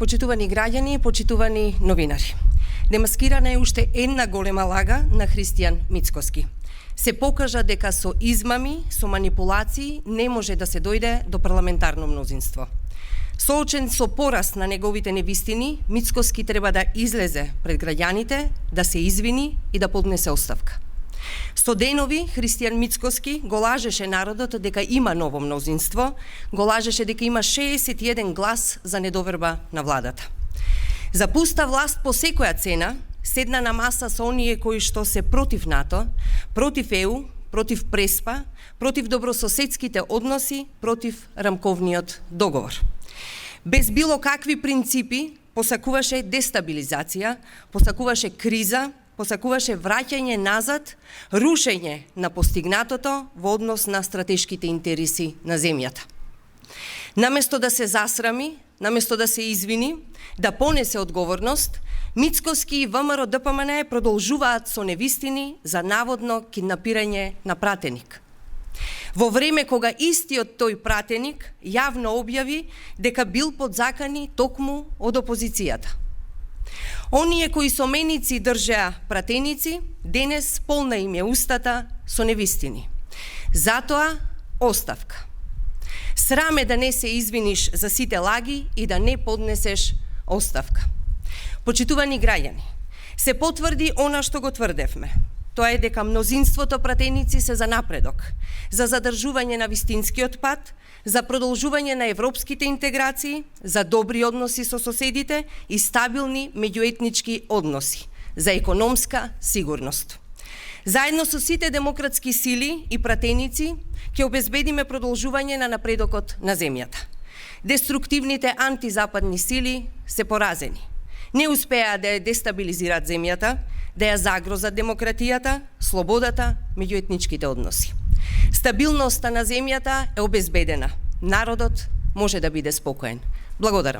Почитувани граѓани, почитувани новинари. Демаскирана е уште една голема лага на Христијан Мицкоски. Се покажа дека со измами, со манипулации не може да се дојде до парламентарно мнозинство. Соочен со пораст на неговите невистини, Мицкоски треба да излезе пред граѓаните, да се извини и да поднесе оставка. Со денови Христијан Мицкоски го лажеше народот дека има ново мнозинство, го лажеше дека има 61 глас за недоверба на владата. За пуста власт по секоја цена седна на маса со оние кои што се против НАТО, против ЕУ, против Преспа, против добрососедските односи, против рамковниот договор. Без било какви принципи посакуваше дестабилизација, посакуваше криза, посакуваше враќање назад, рушење на постигнатото во однос на стратешките интереси на земјата. Наместо да се засрами, наместо да се извини, да понесе одговорност, Мицкоски и ВМРО ДПМН продолжуваат со невистини за наводно киднапирање на пратеник. Во време кога истиот тој пратеник јавно објави дека бил подзакани токму од опозицијата. Оние кои со меници држеа пратеници, денес полна им е устата со невистини. Затоа оставка. Срам е да не се извиниш за сите лаги и да не поднесеш оставка. Почитувани граѓани, се потврди она што го тврдевме. Тоа е дека мнозинството пратеници се за напредок, за задржување на вистинскиот пат, за продолжување на европските интеграции, за добри односи со соседите и стабилни меѓуетнички односи, за економска сигурност. Заедно со сите демократски сили и пратеници ќе обезбедиме продолжување на напредокот на земјата. Деструктивните антизападни сили се поразени. Не успеа да ја дестабилизираат земјата, да ја загрозат демократијата, слободата, меѓуетничките односи. Стабилноста на земјата е обезбедена. Народот може да биде спокоен. Благодарам.